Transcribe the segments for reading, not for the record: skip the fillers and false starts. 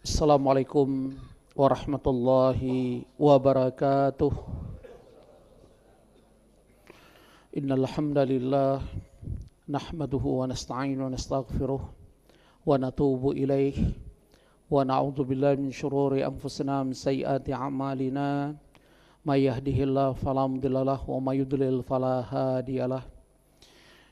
Assalamualaikum warahmatullahi wabarakatuh. Innal hamdalillah nahmaduhu wa nasta'inu wa nastaghfiruh wa natubu ilaih wa na'udzu billahi min syururi anfusina min sayyiati a'malina may yahdihillahu fala mudhillalah wa may yudlil fala hadiyalah.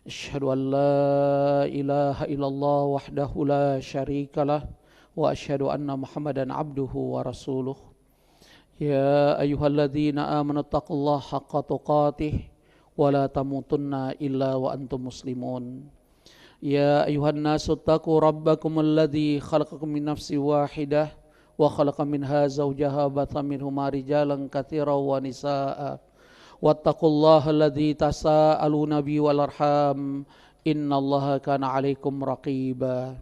Asyhadu an la ilaha illallah wahdahu la syarikalah wa asyhadu anna Muhammadan abduhu wa rasuluh. Ya ayyuhalladzina amanu taqullaha haqqa tuqatih wa la tamutunna illa wa antum muslimun. Ya ayyuhan nasu taqu rabbakum alladzi khalaqakum min nafsin wahidah wa khalaqa minha zawjaha batha minhuma rijalan katsiran wa nisaa'a wattaqullaha alladzi tasaaluna bihi wal arham innallaha kana 'alaikum raqiba.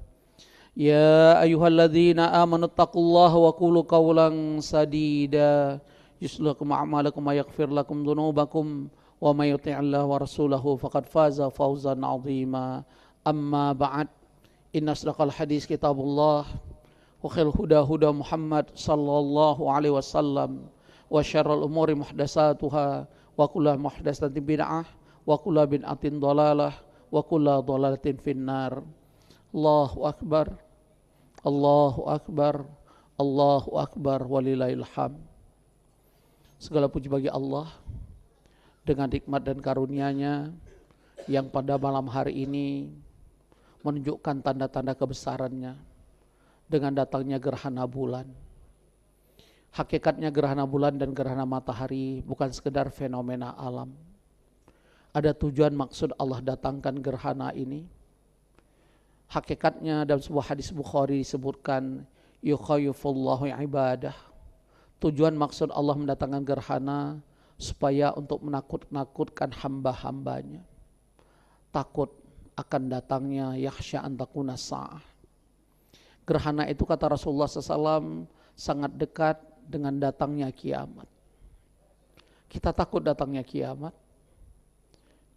Ya ayyuhalladzina amanu taqullaha wa qulu qawlan sadida yuslih lakum a'malakum wa yaghfir lakum dhunubakum wa may yuti'illah wa rasulahu faqad faza fawzan 'azima. Amma ba'd, inna asdaqal hadis kitabullah wa khairul huda huda Muhammad sallallahu alaihi wasallam wa syarrul umuri muhdatsatuha wa kullu muhdatsatin bid'ah wa kullu bid'atin dhalalah wa kullu dhalalatin finnar. Allahu akbar, Allahu akbar, Allahu akbar, walillahil hamd. Segala puji bagi Allah dengan nikmat dan karunia-Nya yang pada malam hari ini menunjukkan tanda-tanda kebesarannya dengan datangnya gerhana bulan. Hakikatnya gerhana bulan dan gerhana matahari bukan sekedar fenomena alam. Ada tujuan maksud Allah datangkan gerhana ini. Hakikatnya dalam sebuah hadis Bukhari disebutkan yukhayifullahu ibadah. Tujuan maksud Allah mendatangkan gerhana supaya untuk menakut-nakutkan hamba-hambanya. Takut akan datangnya yakhsha an takuna sa'ah. Gerhana itu kata Rasulullah SAW sangat dekat dengan datangnya kiamat. Kita takut datangnya kiamat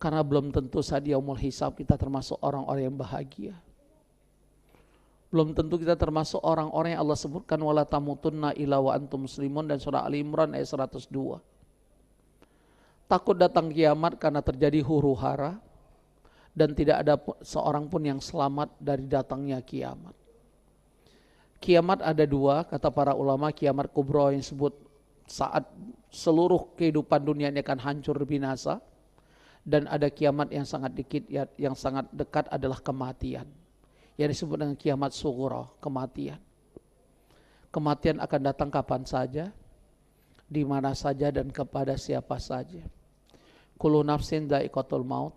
karena belum tentu saat yaumul hisab kita termasuk orang-orang yang bahagia. Belum tentu kita termasuk orang-orang yang Allah sebutkan wala tamutunna illa wa antum muslimun dan surah Ali Imran ayat 102. Takut datang kiamat karena terjadi huru-hara dan tidak ada seorang pun yang selamat dari datangnya kiamat. Kiamat ada dua, kata para ulama, kiamat kubra yang disebut saat seluruh kehidupan dunia ini akan hancur binasa, dan ada kiamat yang sangat dikit, yang sangat dekat adalah kematian. Yang disebut dengan kiamat sughra, kematian. Kematian akan datang kapan saja, di mana saja dan kepada siapa saja. Kullu nafsin dha'iqatul maut.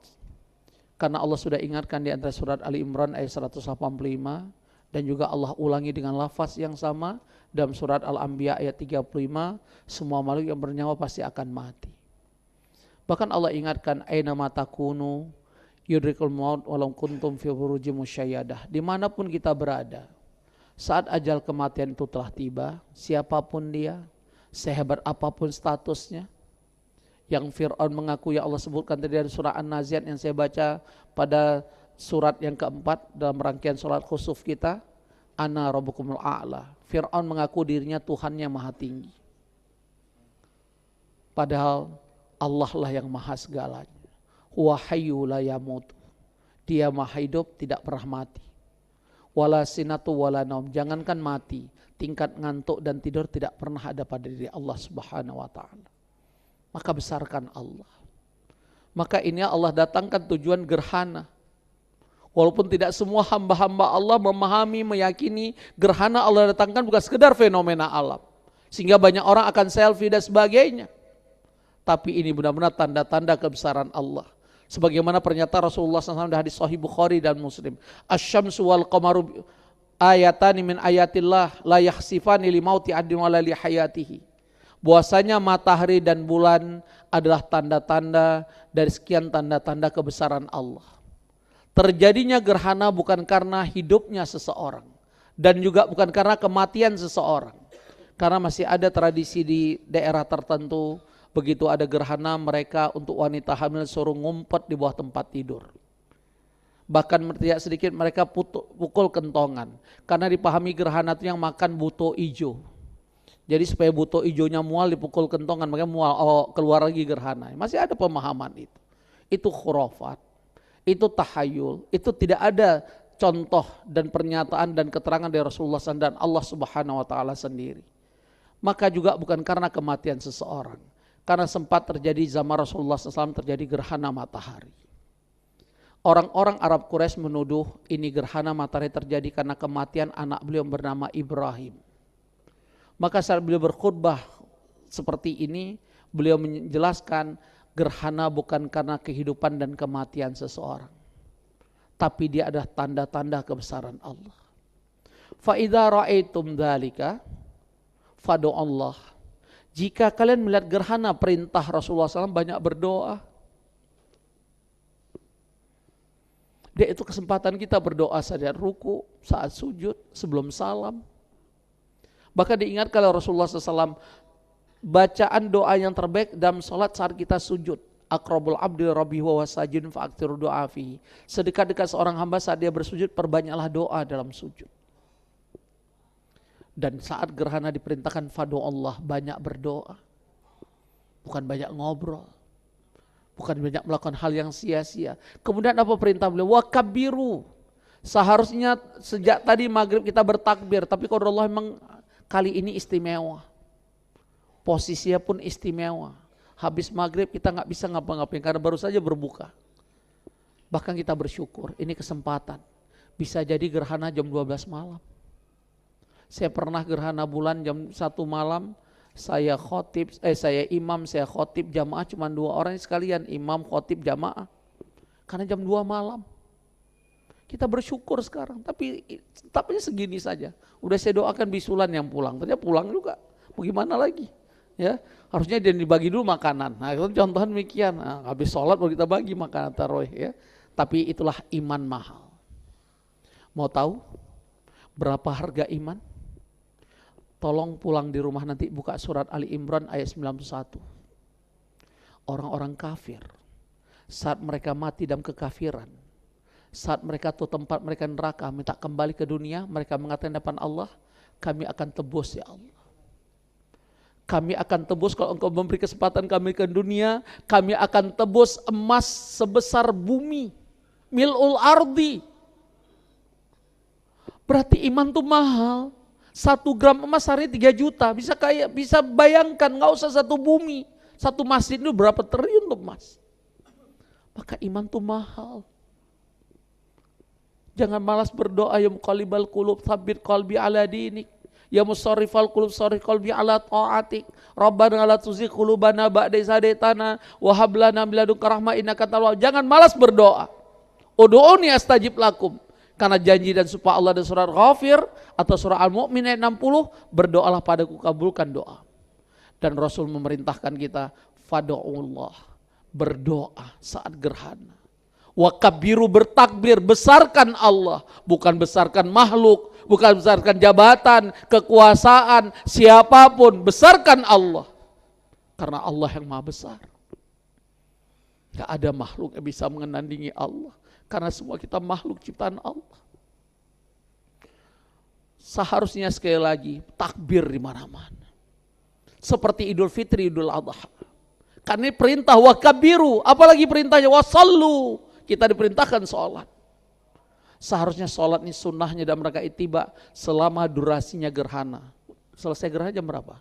Karena Allah sudah ingatkan di antara surat Ali Imran ayat 185 dan juga Allah ulangi dengan lafaz yang sama dalam surat Al-Anbiya ayat 35, semua makhluk yang bernyawa pasti akan mati. Bahkan Allah ingatkan aina ma takunu yudrikul maut walau kuntum fi burujim musayyadah. Dimanapun kita berada, saat ajal kematian itu telah tiba, siapapun dia, sehebat apapun statusnya, yang Fir'aun mengaku, ya Allah sebutkan tadi dari surah An-Nazi'at yang saya baca pada surat yang keempat dalam rangkaian sholat khusuf kita, ana rabbukumul a'la. Fir'aun mengaku dirinya Tuhan yang maha tinggi, padahal Allah lah yang maha segalanya. Huwa hayyu la yamut. Dia maha hidup, tidak pernah mati. Wala sinatu wala naum. Jangankan mati, tingkat ngantuk dan tidur tidak pernah ada pada diri Allah Subhanahu wa taala. Maka besarkan Allah. Maka ini Allah datangkan tujuan gerhana. Walaupun tidak semua hamba-hamba Allah memahami, meyakini gerhana Allah datangkan bukan sekedar fenomena alam, sehingga banyak orang akan selfie dan sebagainya. Tapi ini benar-benar tanda-tanda kebesaran Allah. Sebagaimana pernyataan Rasulullah SAW di hadis Sahih Bukhari dan Muslim, asyamsu wal qamaru ayatani min ayatillah la yakhsifani li mauti adin wala li hayatihi. Bahwasanya matahari dan bulan adalah tanda-tanda dari sekian tanda-tanda kebesaran Allah. Terjadinya gerhana bukan karena hidupnya seseorang dan juga bukan karena kematian seseorang. Karena masih ada tradisi di daerah tertentu, begitu ada gerhana mereka untuk wanita hamil suruh ngumpet di bawah tempat tidur. Bahkan tidak sedikit mereka pukul kentongan. Karena dipahami gerhana itu yang makan buto ijo. Jadi supaya buto ijonya mual dipukul kentongan, makanya mual, keluar lagi gerhana. Masih ada pemahaman itu. Itu khurafat, itu tahayul, itu tidak ada contoh dan pernyataan dan keterangan dari Rasulullah SAW dan Allah Subhanahu Wa Taala sendiri. Maka juga bukan karena kematian seseorang. Karena sempat terjadi zaman Rasulullah SAW terjadi gerhana matahari. Orang-orang Arab Quraisy menuduh ini gerhana matahari terjadi karena kematian anak beliau bernama Ibrahim. Maka saat beliau berkhutbah seperti ini, beliau menjelaskan gerhana bukan karena kehidupan dan kematian seseorang, tapi dia adalah tanda-tanda kebesaran Allah. Fa idza ra'aitum dzalika fadu Allah. Jika kalian melihat gerhana, perintah Rasulullah SAW banyak berdoa. Dia itu kesempatan kita berdoa saat ruku, saat sujud, sebelum salam. Bahkan diingatkan oleh Rasulullah SAW, bacaan doa yang terbaik dalam sholat saat kita sujud. Aqrabul abdi rabbi wa wasajidun fa'aktiru doa fihi. Sedekat-dekat seorang hamba saat dia bersujud, perbanyaklah doa dalam sujud. Dan saat gerhana diperintahkan fadu Allah, banyak berdoa. Bukan banyak ngobrol. Bukan banyak melakukan hal yang sia-sia. Kemudian apa perintah beliau? Wakabiru. Seharusnya sejak tadi maghrib kita bertakbir, tapi kalau Allah memang kali ini istimewa. Posisinya pun istimewa. Habis maghrib kita nggak bisa ngapa-ngapain karena baru saja berbuka. Bahkan kita bersyukur, ini kesempatan. Bisa jadi gerhana jam 12 malam. Saya pernah gerhana bulan jam 1 malam. Saya imam, saya khotib jamaah cuma 2 orang sekalian, imam, khotib, jamaah. Karena jam 2 malam. Kita bersyukur sekarang, tapi segini saja. Udah saya doakan bisulan yang pulang, ternyata pulang juga. Mau gimana lagi? Ya, harusnya dia dibagi dulu makanan. Nah, itu contohnya demikian. Nah, habis sholat baru kita bagi makanan tarawih ya. Tapi itulah iman mahal. Mau tahu berapa harga iman? Tolong pulang di rumah nanti buka surat Ali Imran ayat 91. Orang-orang kafir saat mereka mati dalam kekafiran, saat mereka tuh tempat mereka neraka, minta kembali ke dunia, mereka mengatakan depan Allah, kami akan tebus ya Allah. Kami akan tebus kalau engkau memberi kesempatan kami ke dunia, kami akan tebus emas sebesar bumi, mil'ul ardi. Berarti iman tuh mahal. 1 gram emas hari 3 juta, bisa bayangkan, nggak usah 1 bumi, 1 masjid itu berapa triliun tuh emas. Maka iman tuh mahal. Jangan malas berdoa, ya muqallibal qulub tsabbit qalbi ala dinik, ya musarrifal qulub sarrif qalbi ala ta'atik, rabbana la tuzigh qulubana ba'da idh hadaitana wa hab lana min ladunka rahmah innaka antal wahhab. Jangan malas berdoa. Ud'uni astajib lakum. Karena janji dan sumpah Allah dan surat Ghafir atau surah Al-Mu'min ayat 60, berdoalah padaku kabulkan doa. Dan Rasul memerintahkan kita fad'ullah, berdoa saat gerhana. Wakabiru, bertakbir, besarkan Allah, bukan besarkan makhluk, bukan besarkan jabatan, kekuasaan, siapapun, besarkan Allah. Karena Allah yang maha besar. Gak ada makhluk yang bisa menandingi Allah. Karena semua kita makhluk ciptaan Allah. Seharusnya sekali lagi takbir di mana-mana. Seperti Idul Fitri, Idul Adha. Karena ini perintah wakabiru, apalagi perintahnya wasallu. Kita diperintahkan sholat. Seharusnya sholat ini sunnahnya dalam rangka ittiba selama durasinya gerhana. Selesai gerhana jam berapa?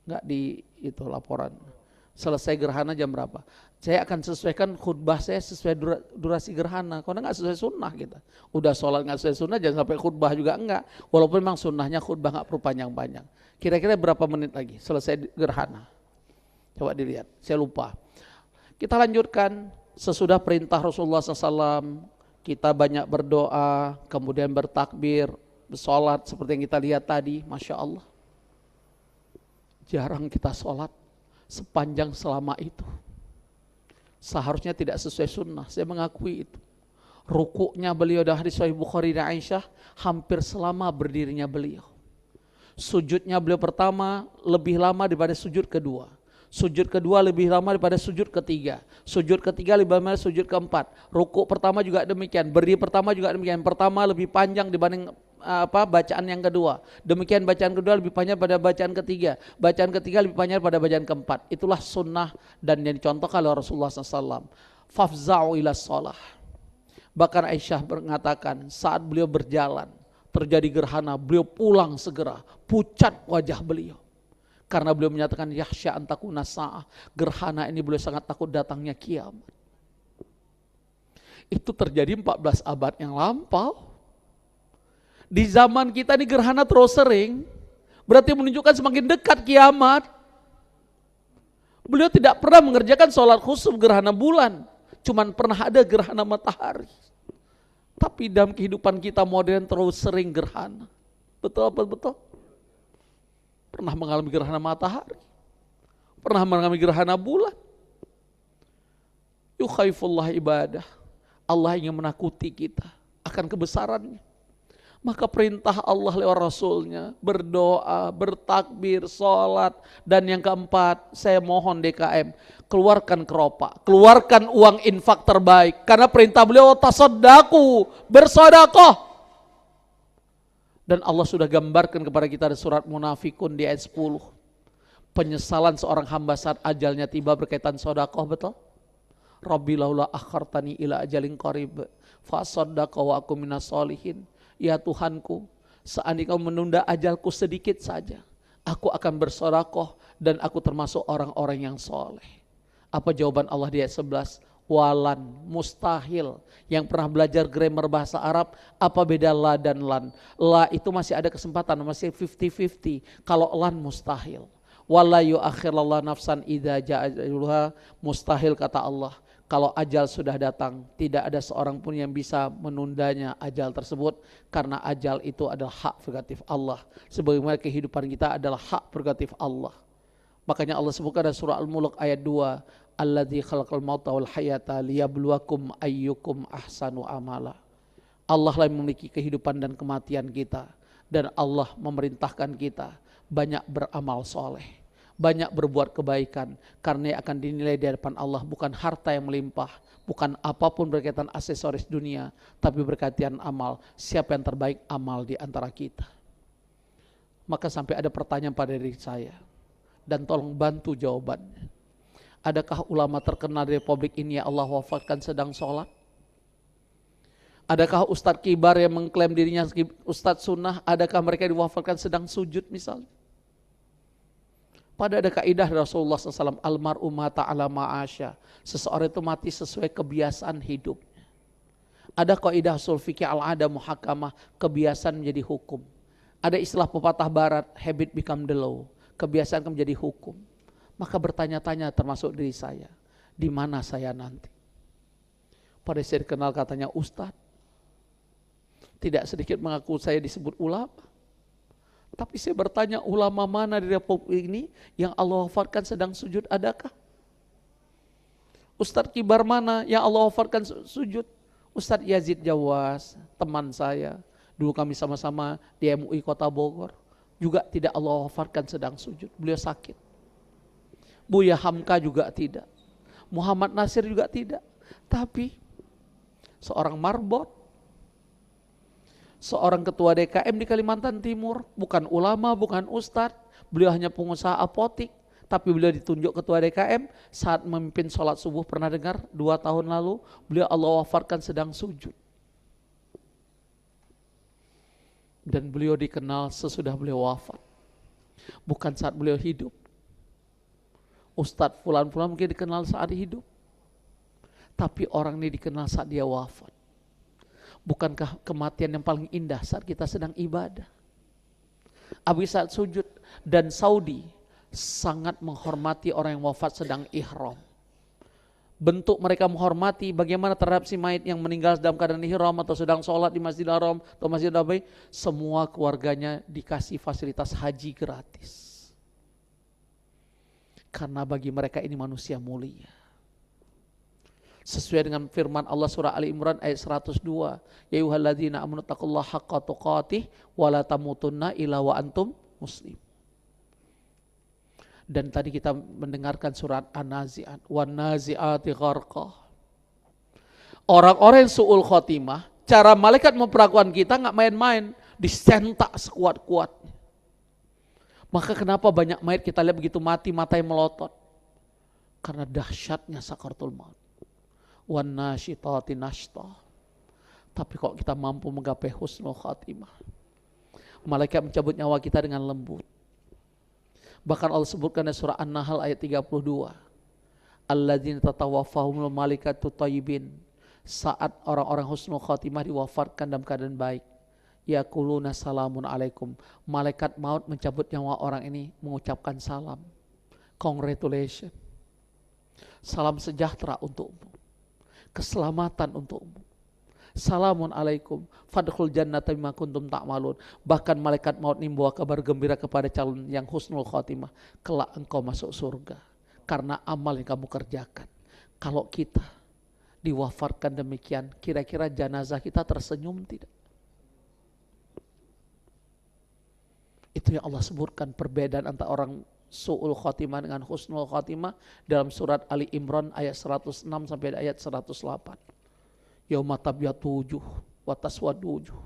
Enggak di itu laporan. Selesai gerhana jam berapa? Saya akan sesuaikan khutbah saya sesuai durasi gerhana. Karena nggak sesuai sunnah kita. Udah sholat nggak sesuai sunnah, jangan sampai khutbah juga enggak. Walaupun memang sunnahnya khutbah nggak perlu panjang-panjang. Kira-kira berapa menit lagi selesai gerhana? Coba dilihat. Saya lupa. Kita lanjutkan. Sesudah perintah Rasulullah SAW, kita banyak berdoa, kemudian bertakbir, bersolat seperti yang kita lihat tadi. Masya Allah. Jarang kita sholat sepanjang selama itu. Seharusnya tidak sesuai sunnah, saya mengakui itu. Rukuknya beliau dah hadis Sahih Bukhari dan Aisyah hampir selama berdirinya beliau. Sujudnya beliau pertama lebih lama daripada sujud kedua. Sujud kedua lebih lama daripada sujud ketiga. Sujud ketiga lebih lama daripada sujud keempat. Rukuk pertama juga demikian. Berdiri pertama juga demikian. Pertama lebih panjang dibanding bacaan yang kedua. Demikian bacaan kedua lebih panjang pada bacaan ketiga. Bacaan ketiga lebih panjang pada bacaan keempat. Itulah sunnah dan yang dicontohkan oleh Rasulullah SAW. Fafza'u ila sholah. Bahkan Aisyah mengatakan saat beliau berjalan terjadi gerhana, beliau pulang segera. Pucat wajah beliau. Karena beliau menyatakan yakhsha an takuna sa'ah. Gerhana ini beliau sangat takut datangnya kiamat. Itu terjadi 14 abad yang lampau. Di zaman kita ini gerhana terus sering. Berarti menunjukkan semakin dekat kiamat. Beliau tidak pernah mengerjakan sholat khusuf gerhana bulan. Cuman pernah ada gerhana matahari. Tapi dalam kehidupan kita modern terus sering gerhana. Betul apa betul? Pernah mengalami gerhana matahari, pernah mengalami gerhana bulan. Yukhaifullah ibadah. Allah ingin menakuti kita akan kebesarannya. Maka perintah Allah lewat Rasulnya, berdoa, bertakbir, sholat. Dan yang keempat, saya mohon DKM, keluarkan keropak, keluarkan uang infak terbaik. Karena perintah beliau, tasaddaku, bersodakoh. Dan Allah sudah gambarkan kepada kita di surat Munafikun di ayat 10. Penyesalan seorang hamba saat ajalnya tiba berkaitan sodakoh, betul? Rabbi laula akhartani ila ajalin qarib fa saddaqa wa aku minas solihin. Ya Tuhanku, seandainya kau menunda ajalku sedikit saja, aku akan bersodakoh dan aku termasuk orang-orang yang soleh. Apa jawaban Allah di ayat 11? Walan, mustahil. Yang pernah belajar grammar bahasa Arab, apa beda la dan lan? La itu masih ada kesempatan, masih 50-50. Kalau lan mustahil. Wala yu'akhirallah nafsan idza ja'aluha, mustahil kata Allah. Kalau ajal sudah datang, tidak ada seorang pun yang bisa menundanya ajal tersebut. Karena ajal itu adalah hak prerogatif Allah. Sebagaimana kehidupan kita adalah hak prerogatif Allah. Makanya Allah sebutkan dalam surah Al-Mulk ayat 2. Alladzi khalaqal mauta wal hayata liyabluwakum ayyukum ahsanu amala. Allah lah yang memiliki kehidupan dan kematian kita. Dan Allah memerintahkan kita banyak beramal soleh, banyak berbuat kebaikan. Karena akan dinilai di hadapan Allah bukan harta yang melimpah, bukan apapun berkaitan aksesoris dunia, tapi berkaitan amal. Siapa yang terbaik amal di antara kita? Maka sampai ada pertanyaan pada diri saya, dan tolong bantu jawabannya. Adakah ulama terkenal di Republik ini yang Allah wafatkan sedang sholat? Adakah ustadz kibar yang mengklaim dirinya ustadz sunnah, adakah mereka diwafatkan sedang sujud misalnya? Pada ada kaidah Rasulullah SAW, almar'u mata ala ma'asya. Seseorang itu mati sesuai kebiasaan hidupnya. Ada kaidah ushul fikih al-ada muhakamah, kebiasaan menjadi hukum. Ada istilah pepatah barat, habit become the law. Kebiasaan menjadi hukum. Maka bertanya-tanya termasuk diri saya, di mana saya nanti? Pada saya dikenal katanya ustadz, tidak sedikit mengaku saya disebut ulama. Tapi saya bertanya, ulama mana di Republik ini yang Allah wafatkan sedang sujud, adakah? Ustadz kibar mana yang Allah wafatkan sujud? Ustadz Yazid Jawas, teman saya, dulu kami sama-sama di MUI Kota Bogor, juga tidak Allah wafatkan sedang sujud, beliau sakit. Buya Hamka juga tidak, Muhammad Nasir juga tidak. Tapi seorang marbot, seorang ketua DKM di Kalimantan Timur, bukan ulama, bukan ustadz, beliau hanya pengusaha apotik, tapi beliau ditunjuk ketua DKM saat memimpin sholat subuh. Pernah dengar 2 tahun lalu beliau Allah wafatkan sedang sujud. Dan beliau dikenal sesudah beliau wafat, bukan saat beliau hidup. Ustadz fulan-fulan mungkin dikenal saat hidup, tapi orang ini dikenal saat dia wafat. Bukankah kematian yang paling indah saat kita sedang ibadah? Habis saat sujud. Dan Saudi sangat menghormati orang yang wafat sedang ihram. Bentuk mereka menghormati bagaimana terhadap si mayit yang meninggal dalam keadaan ihram atau sedang sholat di Masjidil Haram atau Masjid Nabawi, semua keluarganya dikasih fasilitas haji gratis. Karena bagi mereka ini manusia mulia. Sesuai dengan firman Allah surah Ali Imran ayat 102. Ya ayyuhalladzina amanu taqullaha haqqa tuqatih wa la tamutunna illa wa antum muslim. Dan tadi kita mendengarkan surat An-Nazi'at, wan-nazi'ati gharqa. Orang-orang yang su'ul khotimah, cara malaikat memperlakukan kita nggak main-main, disentak sekuat-kuatnya. Maka kenapa banyak mayat kita lihat begitu mati matanya melotot? Karena dahsyatnya sakaratul maut. Wan-nasyitati nashta. Tapi kok kita mampu menggapai husnul khatimah, malaikat mencabut nyawa kita dengan lembut. Bahkan Allah sebutkan dalam surah An-Nahl ayat 32. Alladzina tatawaffahumul malaikatu thayyibin. Saat orang-orang husnul khatimah diwafatkan dalam keadaan baik. Yaquluna salamun alaikum. Malaikat maut mencabut nyawa orang ini mengucapkan salam. Congratulations. Salam sejahtera untukmu. Keselamatan untukmu. Salamun alaikum fadkhul jannata bima kuntum ta'malun. Bahkan malaikat maut ini membawa kabar gembira kepada calon yang husnul khatimah, kelak engkau masuk surga karena amal yang kamu kerjakan. Kalau kita diwafatkan demikian, kira-kira jenazah kita tersenyum tidak? Itu yang Allah sebutkan perbedaan antara orang su'ul khatimah dengan husnul khatimah dalam surat Ali Imran ayat 106 sampai ayat 108. Yauma tabyatu wujuh wa taswadu wujuh.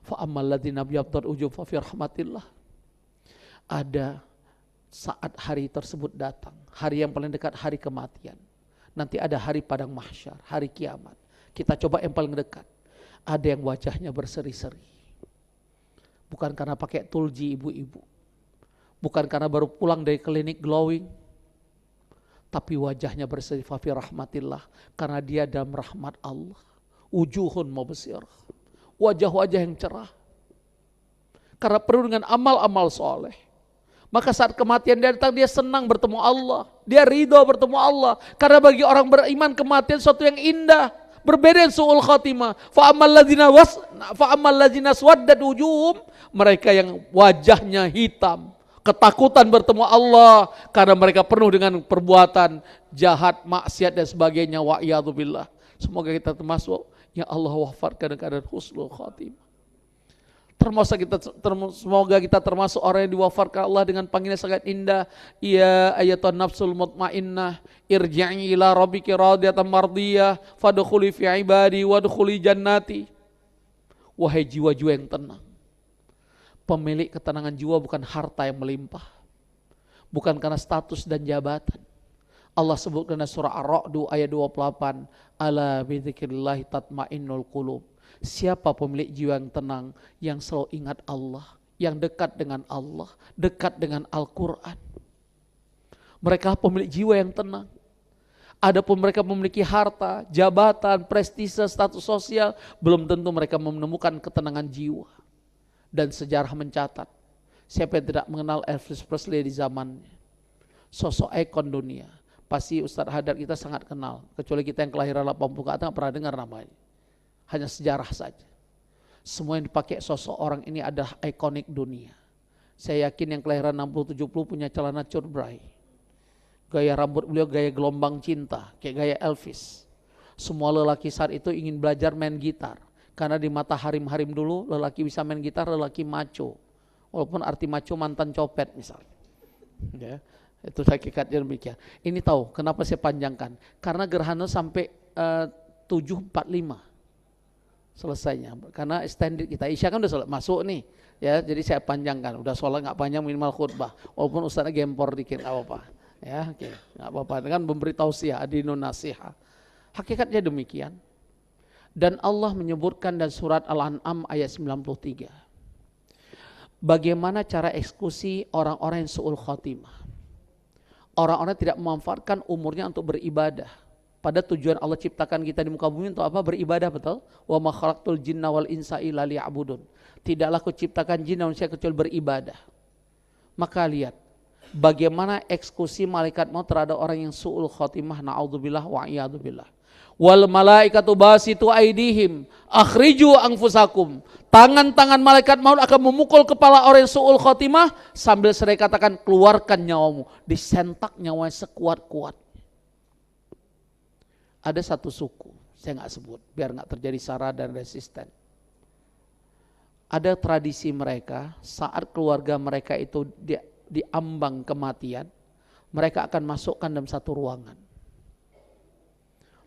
Fa ammal ladzina byaddad wujuh fa fi rahmatillah. Ada saat hari tersebut datang, hari yang paling dekat, hari kematian. Nanti ada hari padang mahsyar, hari kiamat. Kita coba yang paling dekat. Ada yang wajahnya berseri-seri. Bukan karena pakai tulji ibu-ibu. Bukan karena baru pulang dari klinik glowing. Tapi wajahnya berseri fa fi rahmatillah, karena dia dalam rahmat Allah. Wujuhun mubsirah, wajah-wajah yang cerah. Karena penuh dengan amal-amal soleh. Maka saat kematian dia datang, dia senang bertemu Allah. Dia ridho bertemu Allah. Karena bagi orang beriman kematian suatu yang indah. Berbeda dengan su'ul khatimah. Fa'amal ladzina swaddat wujuhum. Mereka yang wajahnya hitam, ketakutan bertemu Allah karena mereka penuh dengan perbuatan jahat, maksiat dan sebagainya. Wa'iyadzubillah. Semoga kita termasuk yang Allah wafatkan dengan keadaan husnul khatimah. Semoga kita termasuk orang yang diwafatkan Allah dengan panggilan sangat indah. Ya ayyatuhan nafsul mutmainnah, irji'i ila rabbiki radiyatan mardiyah, fadkhuli fi ibadi wadkhuli jannati. Wahai jiwa-jiwa yang tenang. Pemilik ketenangan jiwa bukan harta yang melimpah, bukan karena status dan jabatan. Allah sebutkan dalam surah Ar-Ra'd ayat 28, ala bidzikrillah tatmainnul qulub. Siapa pemilik jiwa yang tenang, yang selalu ingat Allah, yang dekat dengan Allah, dekat dengan Al-Quran. Mereka pemilik jiwa yang tenang. Adapun mereka memiliki harta, jabatan, prestise, status sosial, belum tentu mereka menemukan ketenangan jiwa. Dan sejarah mencatat, siapa yang tidak mengenal Elvis Presley di zamannya, sosok ikon dunia, pasti Ustadz Hadar kita sangat kenal. Kecuali kita yang kelahiran 80 ke atas nggak pernah dengar namanya. Hanya sejarah saja. Semua yang dipakai sosok orang ini adalah ikonik dunia. Saya yakin yang kelahiran 60-70 punya celana curbray. Gaya rambut beliau gaya gelombang cinta, kayak gaya Elvis. Semua lelaki saat itu ingin belajar main gitar. Karena di mata harim-harim dulu, lelaki bisa main gitar, lelaki maco. Walaupun arti maco mantan copet misalnya. Ya, itu hakikatnya demikian. Ini tahu kenapa saya panjangkan. Karena gerhana sampai 7.45 selesainya. Karena extended kita. Isya kan udah masuk nih. Ya, jadi saya panjangkan. Udah sholat gak panjang minimal khutbah. Walaupun ustaznya gempor dikit gak apa-apa. Ya, oke, gak apa-apa. Kan memberi tausiah, adinun nasiha. Hakikatnya demikian. Dan Allah menyebutkan dalam surat Al-An'am ayat 93. Bagaimana cara eksekusi orang-orang yang su'ul khatimah. Orang-orang tidak memanfaatkan umurnya untuk beribadah. Pada tujuan Allah ciptakan kita di muka bumi untuk apa? Beribadah, betul? Wa ma khalaqtul jinna wal insa illa liya'budun. Tidaklah aku ciptakan jin dan manusia kecuali beribadah. Maka lihat bagaimana eksekusi malaikat maut terhadap orang yang su'ul khatimah, na'udzubillah wa iyadzubillah. Wal malaikatu basitu aidihim akhriju anfusakum. Tangan-tangan malaikat maut akan memukul kepala orang yang su'ul khatimah sambil seraya katakan keluarkan nyawamu. Disentak nyawanya sekuat-kuat. Ada satu suku, saya nggak sebut biar nggak terjadi sara dan resisten. Ada tradisi mereka saat keluarga mereka itu di ambang kematian, mereka akan masukkan dalam satu ruangan.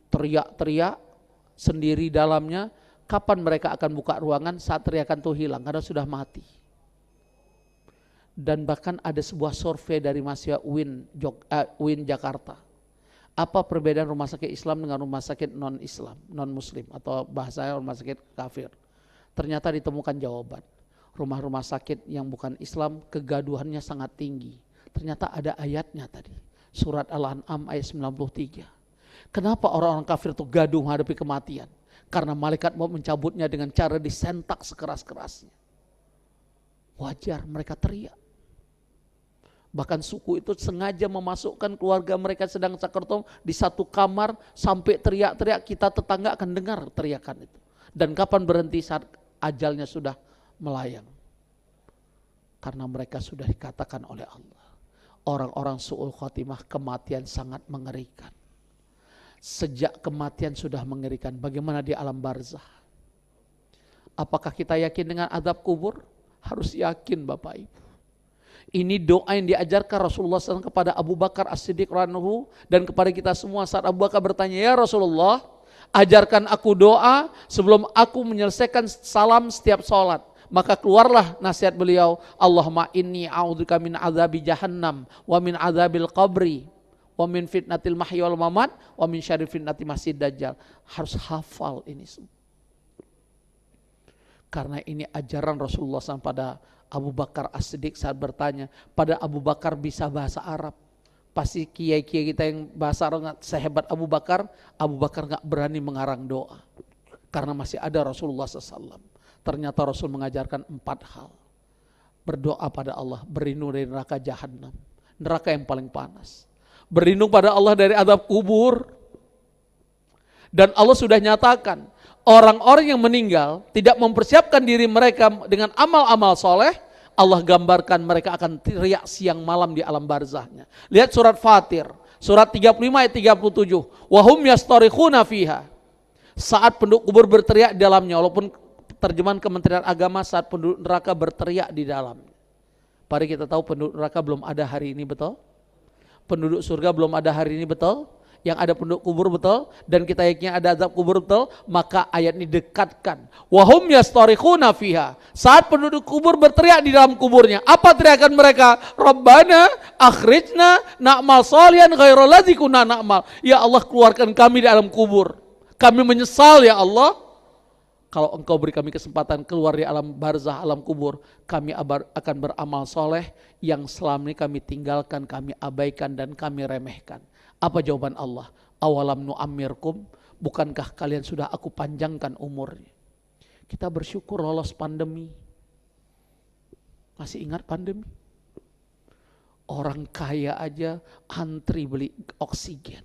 Teriak-teriak sendiri dalamnya. Kapan mereka akan buka ruangan? Saat teriakan itu hilang, karena sudah mati. Dan bahkan ada sebuah survei dari mahasiswa UIN Jakarta. Apa perbedaan rumah sakit Islam dengan rumah sakit non-Islam, non-Muslim, atau bahasanya rumah sakit kafir? Ternyata ditemukan jawaban. Rumah-rumah sakit yang bukan Islam kegaduhannya sangat tinggi. Ternyata ada ayatnya tadi. Surat Al-An'am ayat 93. Kenapa orang-orang kafir itu gaduh menghadapi kematian? Karena malaikat mau mencabutnya dengan cara disentak sekeras-kerasnya. Wajar mereka teriak. Bahkan suku itu sengaja memasukkan keluarga mereka sedang sakaratul di satu kamar sampai teriak-teriak, kita tetangga akan dengar teriakan itu. Dan kapan berhenti? Saat ajalnya sudah melayang. Karena mereka sudah dikatakan oleh Allah, orang-orang su'ul khotimah, kematian sangat mengerikan. Sejak kematian sudah mengerikan, bagaimana di alam barzah? Apakah kita yakin dengan azab kubur? Harus yakin Bapak Ibu. Ini doa yang diajarkan Rasulullah SAW kepada Abu Bakar As-Siddiq radhiyallahu dan kepada kita semua saat Abu Bakar bertanya, ya Rasulullah, ajarkan aku doa sebelum aku menyelesaikan salam setiap sholat. Maka keluarlah nasihat beliau, Allahumma inni a'udzubika min azabi jahannam wa min azabil qabri wa min fitnatil mahya wal mamat wa min syarri fitnatil masih dajjal. Harus hafal ini semua. Karena ini ajaran Rasulullah SAW pada Abu Bakar As-Siddiq saat bertanya. Pada Abu Bakar bisa bahasa Arab. Pasti kiai-kiai kita yang bahasa Arab sehebat Abu Bakar gak berani mengarang doa. Karena masih ada Rasulullah SAW. Ternyata Rasul mengajarkan 4 hal. Berdoa pada Allah, berlindung dari neraka jahanam, neraka yang paling panas. Berlindung pada Allah dari azab kubur. Dan Allah sudah nyatakan, orang-orang yang meninggal tidak mempersiapkan diri mereka dengan amal-amal soleh, Allah gambarkan mereka akan teriak siang malam di alam barzahnya. Lihat surat Fatir, surat 35 ayat 37. Wahum yastarikhuna fiha. Saat penduduk kubur berteriak di dalamnya, walaupun terjemahan Kementerian Agama saat penduduk neraka berteriak di dalamnya. Padahal kita tahu penduduk neraka belum ada hari ini, betul? Penduduk surga belum ada hari ini, betul? Yang ada penduduk kubur, betul? Dan kita yakin ada azab kubur, betul? Maka ayat ini dekatkan. Wahum yastarikhuna fiha. Saat penduduk kubur berteriak di dalam kuburnya, apa teriakan mereka? Rabbana akhrijna na'mal shalihan ghairal ladzi kunna na'mal. Ya Allah, keluarkan kami di alam kubur. Kami menyesal ya Allah. Kalau engkau beri kami kesempatan keluar di alam barzah, alam kubur, kami akan beramal soleh yang selama ini kami tinggalkan, kami abaikan dan kami remehkan. Apa jawaban Allah? Awalam nu'ammirkum, bukankah kalian sudah aku panjangkan umurnya? Kita bersyukur lolos pandemi. Masih ingat pandemi? Orang kaya aja antri beli oksigen.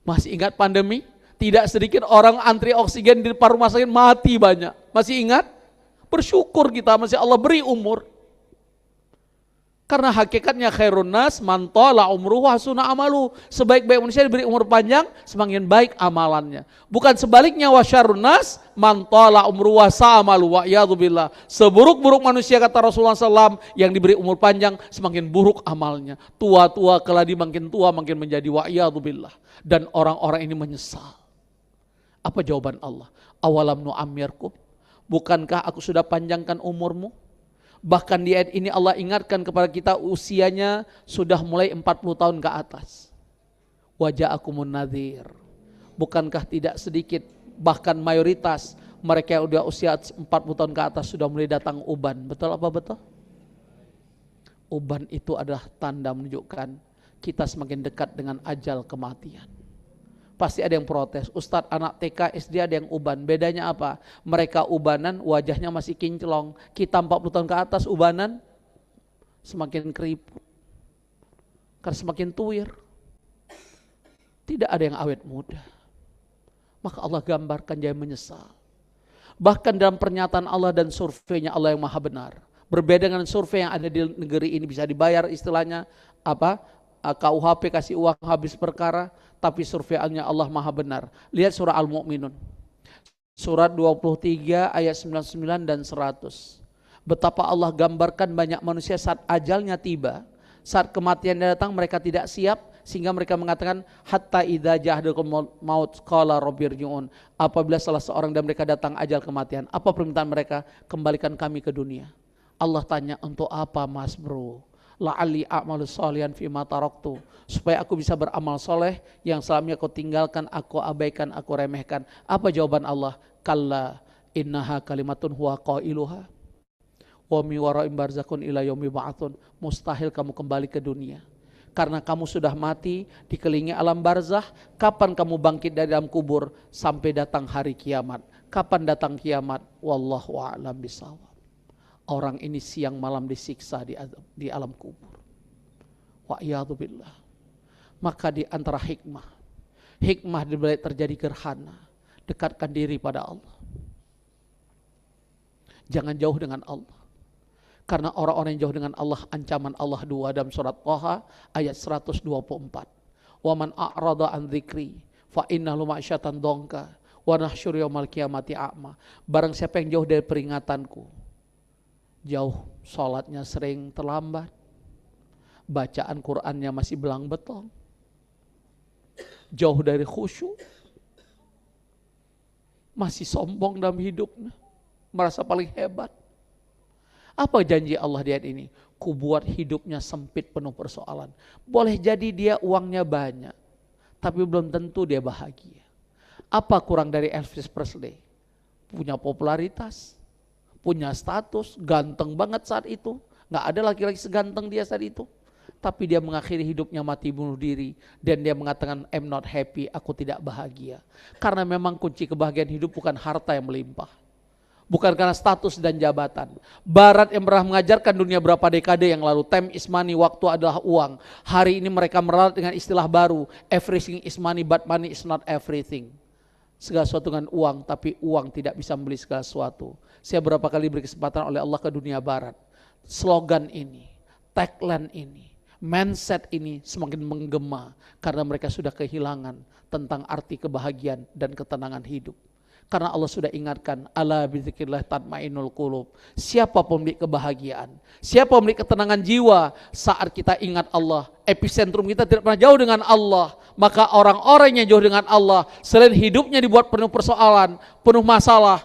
Masih ingat pandemi? Tidak sedikit orang antri oksigen di depan rumah sakit mati banyak. Masih ingat? Bersyukur kita masih Allah beri umur. Karena hakikatnya khairun nas man tala umruhu wa hasuna amalu. Sebaik-baik manusia diberi umur panjang, semakin baik amalannya. Bukan sebaliknya wa syarrun nas man tala umruhu wa sa'amalu wa iyadzubillah. Seburuk-buruk manusia kata Rasulullah SAW yang diberi umur panjang semakin buruk amalnya. Tua-tua keladi makin tua makin menjadi wa iyadzubillah. Dan orang-orang ini menyesal. Apa jawaban Allah? Awalam nu'ammirkum, bukankah aku sudah panjangkan umurmu? Bahkan di ayat ini Allah ingatkan kepada kita usianya sudah mulai 40 tahun ke atas. Waja'akumun nadhir. Bukankah tidak sedikit, bahkan mayoritas mereka yang udah usia 40 tahun ke atas sudah mulai datang uban. Betul apa betul? Uban itu adalah tanda menunjukkan kita semakin dekat dengan ajal kematian. Pasti ada yang protes, Ustadz anak TK SD ada yang uban, bedanya apa? Mereka ubanan wajahnya masih kinclong, kita 40 tahun ke atas ubanan semakin keriput, karena semakin tuir. Tidak ada yang awet muda. Maka Allah gambarkan dia menyesal. Bahkan dalam pernyataan Allah dan surveinya Allah yang maha benar. Berbeda dengan survei yang ada di negeri ini, bisa dibayar istilahnya apa? KUHP kasih uang habis perkara, tapi surveinya Allah maha benar. Lihat surah Al-Mu'minun. Surat 23 ayat 99 dan 100. Betapa Allah gambarkan banyak manusia saat ajalnya tiba, saat kematian datang mereka tidak siap, sehingga mereka mengatakan hatta idza ja'ahadakumul maut qala rabbirji'un. Apabila salah seorang dan mereka datang ajal kematian, apa permintaan mereka? Kembalikan kami ke dunia. Allah tanya, untuk apa mas bro? La'ali a'malu sholihan fima taraktu, supaya aku bisa beramal soleh yang selama aku tinggalkan, aku abaikan, aku remehkan. Apa jawaban Allah? Kalla innaha kalimatun huwa qailuha wa mi wara'im barzakun ila yaumi ba'atsun. Mustahil kamu kembali ke dunia karena kamu sudah mati, dikelilingi alam barzah. Kapan kamu bangkit dari dalam kubur? Sampai datang hari kiamat. Kapan datang kiamat? Wallahu a'lam bishawab. Orang ini siang malam disiksa di alam kubur. Wa iyadu billah. Maka di antara hikmah di balik terjadi gerhana, dekatkan diri pada Allah. Jangan jauh dengan Allah. Karena orang-orang yang jauh dengan Allah, ancaman Allah 2 dalam surat Thaha ayat 124. Wa man a'rada an dzikri fa innahu ma'syatan dongka wa nahsyuru yaumal qiyamati a'ma. Barang siapa yang jauh dari peringatanku, jauh salatnya sering terlambat, bacaan Qur'annya masih belang betong, jauh dari khusyuk, masih sombong dalam hidupnya, merasa paling hebat. Apa janji Allah di ayat ini? Ku buat hidupnya sempit penuh persoalan. Boleh jadi dia uangnya banyak, tapi belum tentu dia bahagia. Apa kurang dari Elvis Presley? Punya popularitas, punya status, ganteng banget saat itu. Gak ada laki-laki seganteng dia saat itu. Tapi dia mengakhiri hidupnya mati bunuh diri. Dan dia mengatakan, I'm not happy, aku tidak bahagia. Karena memang kunci kebahagiaan hidup bukan harta yang melimpah. Bukan karena status dan jabatan. Barat yang pernah mengajarkan dunia berapa dekade yang lalu, time is money, waktu adalah uang. Hari ini mereka meralat dengan istilah baru, everything is money but money is not everything. Segala sesuatu dengan uang, tapi uang tidak bisa membeli segala sesuatu. Saya berapa kali beri kesempatan oleh Allah ke dunia barat. Slogan ini, tagline ini, mindset ini semakin menggema karena mereka sudah kehilangan tentang arti kebahagiaan dan ketenangan hidup. Karena Allah sudah ingatkan, ala bizikrillah tatmainul qulub. Siapa pemilik kebahagiaan? Siapa pemilik ketenangan jiwa? Saat kita ingat Allah, epicentrum kita tidak pernah jauh dengan Allah. Maka orang-orang yang jauh dengan Allah, selain hidupnya dibuat penuh persoalan, penuh masalah,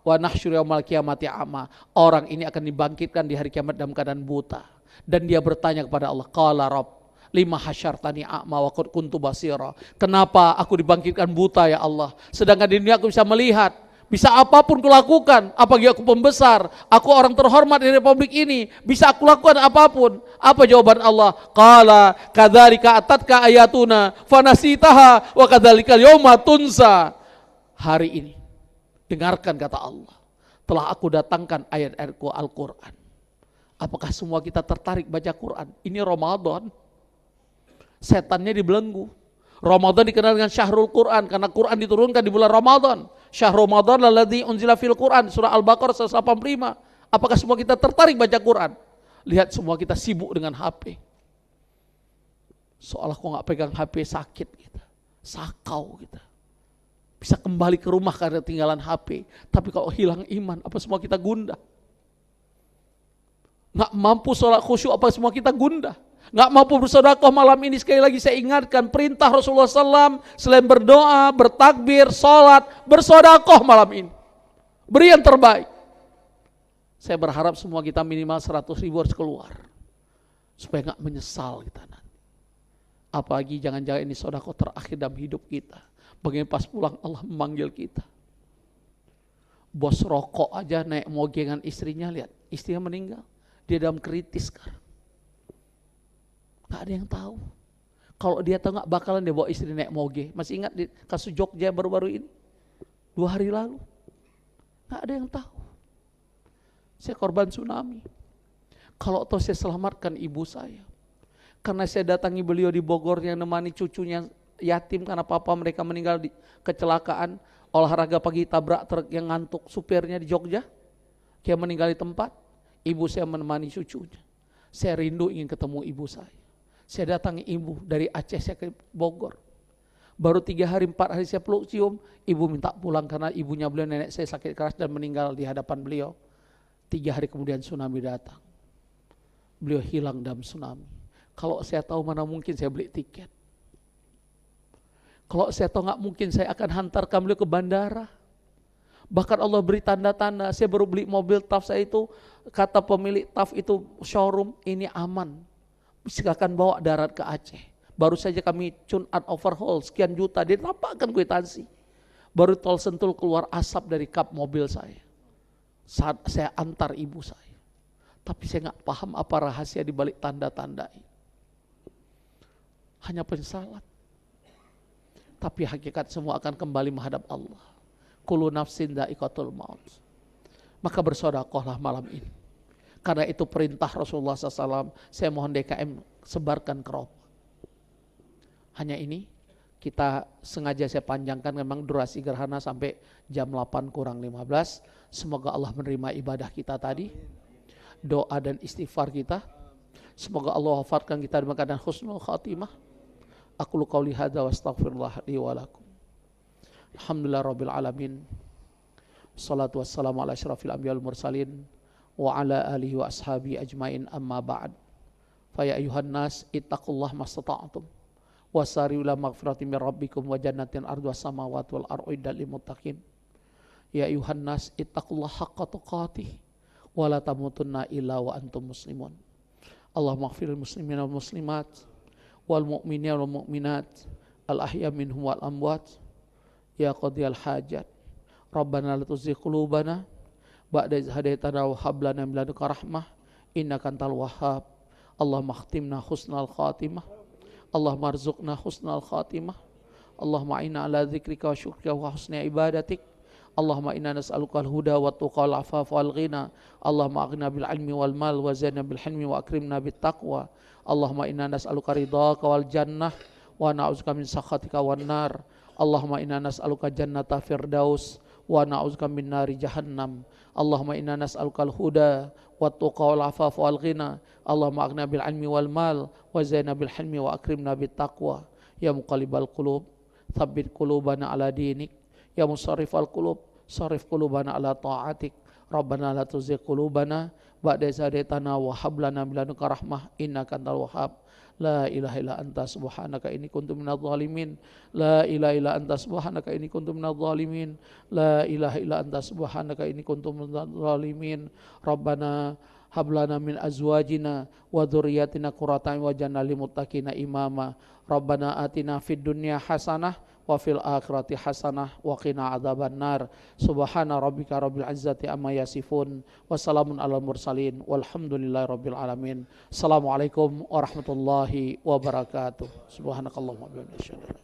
wa nahsyuru yaumal qiyamati a'ma. Orang ini akan dibangkitkan di hari kiamat dalam keadaan buta. Dan dia bertanya kepada Allah, qala rabb lima hasyartani a'ma wa qad kuntu basira. Kenapa aku dibangkitkan buta ya Allah? Sedangkan di dunia aku bisa melihat, bisa apapun kulakukan. Apalagi aku pembesar, aku orang terhormat di republik ini, bisa aku lakukan apapun. Apa jawaban Allah? Qala kadzalika atatka ayatuna fanasitaha wa kadzalikal yauma tunsa. Hari ini dengarkan kata Allah, telah aku datangkan ayat-ayatku Al-Quran. Apakah semua kita tertarik baca Quran? Ini Ramadan. Setannya dibelenggu. Ramadan dikenal dengan Syahrul Quran karena Quran diturunkan di bulan Ramadan. Syahrul Ramadan alladzi unzila fil Quran, surah Al-Baqarah 185. Apakah semua kita tertarik baca Quran? Lihat semua kita sibuk dengan HP. Seolah kok nggak pegang HP sakit kita, sakau kita. Bisa kembali ke rumah karena tinggalan HP. Tapi kalau hilang iman, apa semua kita gundah? Nggak mampu sholat khusyuk, apa semua kita gundah? Nggak mampu bersedekah malam ini, sekali lagi saya ingatkan perintah Rasulullah SAW, selain berdoa, bertakbir, sholat, bersedekah malam ini. Beri yang terbaik. Saya berharap semua kita minimal 100.000 harus keluar, supaya nggak menyesal kita nanti. Apalagi jangan-jangan ini sedekah terakhir dalam hidup kita. Bagaimana pas pulang Allah memanggil kita. Bos rokok aja naik moge dengan istrinya, lihat istrinya meninggal, dia dalam kritis sekarang. Gak ada yang tahu. Kalau dia tahu gak bakalan dia bawa istri naik moge. Masih ingat di kasus Jogja baru-baru ini? 2 hari lalu. Gak ada yang tahu. Saya korban tsunami. Kalau tahu saya selamatkan ibu saya. Karena saya datangi beliau di Bogor yang nemani cucunya yatim karena papa mereka meninggal di kecelakaan. Olahraga pagi tabrak truk yang ngantuk supirnya di Jogja. Dia meninggal di tempat. Ibu saya menemani cucunya. Saya rindu ingin ketemu ibu saya. Saya datangi ibu dari Aceh saya ke Bogor. Baru 3 hari 4 hari saya peluk cium, ibu minta pulang karena ibunya beliau nenek saya sakit keras dan meninggal di hadapan beliau. 3 hari kemudian tsunami datang. Beliau hilang dalam tsunami. Kalau saya tahu mana mungkin saya beli tiket. Kalau saya tahu nggak mungkin saya akan hantarkan beliau ke bandara. Bahkan Allah beri tanda-tanda. Saya baru beli mobil TAF saya itu, kata pemilik TAF itu showroom, ini aman. Silakan bawa darat ke Aceh. Baru saja kami tune and overhaul sekian juta, dia tampakkan kwitansi. Baru tol Sentul keluar asap dari kap mobil saya. Saat saya antar ibu saya. Tapi saya nggak paham apa rahasia di balik tanda-tanda ini. Hanya penyesalan. Tapi hakikat semua akan kembali menghadap Allah. Kullu nafsin dha'iqatul maut. Maka bersedekahlah malam ini. Karena itu perintah Rasulullah SAW. Saya mohon DKM sebarkan ke Eropa. Hanya ini kita sengaja saya panjangkan, memang durasi gerhana sampai jam 8 kurang 15. Semoga Allah menerima ibadah kita tadi, doa dan istighfar kita. Semoga Allah wafatkan kita dalam keadaan husnul khatimah. Aqulu qauli hadza wa astaghfirullah li wa lakum. Alhamdulillah rabbil alamin. Wassalatu wassalamu ala asyrafil anbiya'i wal mursalin wa ala alihi wa ashabihi ajmain, amma ba'd. Fa ya ayuhan nas ittaqullaha mastata'tum wasari'u ila maghfiratin min rabbikum wa jannatin arduha samawati wal ardu uiddat lil muttaqin. Ya ayuhan nas ittaqullaha haqqa tuqatih wa la tamutunna illa wa antum muslimun. Allahumma ighfiril muslimina wal muslimat wal mu'minina wal mu'minat al ahya minhum wal amwat ya qadiyal hajat. Rabbana la tuzigh qulubana ba'da idh hadaitana wa hab lana min ladunka rahmah innaka antal wahhab. Allahumma khtimna husnal khatimah. Allahumma arzuqna husnal khatimah. Allahumma inna ala dzikrika wa syukrika wa husni ibadatik. Allahumma inna nas'aluka al-huda wa tuqa wal afafa wal ghina. Allahumma aghna bil ilmi wal mal wa zidna bil hilmi wa akrimna bit taqwa. Allahumma inna nas'aluka ridhaka wal jannah wa na'udzubika min sakhatika wan nar. Allahumma inna nas'aluka jannata firdaus wa na'udzubika min nari jahannam. Allahumma inna nas'aluka al-huda wa tuqa wal afafa wal ghina. Allahumma aghna bil ilmi wal mal wa zidna bil hilmi wa akrimna bit taqwa. Ya muqallibal qulub, tsabbit qulubana ala dinik. Ya musarrifal qulub, sarif qulubana ala ta'atik. Rabbana la tuzigh qulubana ba'da idh hadaitana wa hab lana min ladunka rahmah innaka antal wahhab. La ilaha illa anta subhanaka inni kuntu minadh dhalimin. La ilaha illa anta subhanaka inni kuntu minadh dhalimin. La ilaha illa anta subhanaka inni kuntu minadh dhalimin. Rabbana hab lana min azwajina wa dzurriyyatina qurrata a'yun waj'alna lil muttaqina imama. Rabbana atina fid dunya hasanah wa fil akhirati hasanah wa qina adzabannar. Subhana rabbika rabbil izzati amma yasifun wa salamun alal mursalin walhamdulillahi rabbil alamin. Assalamualaikum warahmatullahi wabarakatuh. Subhanakallahumma wa bihamdika.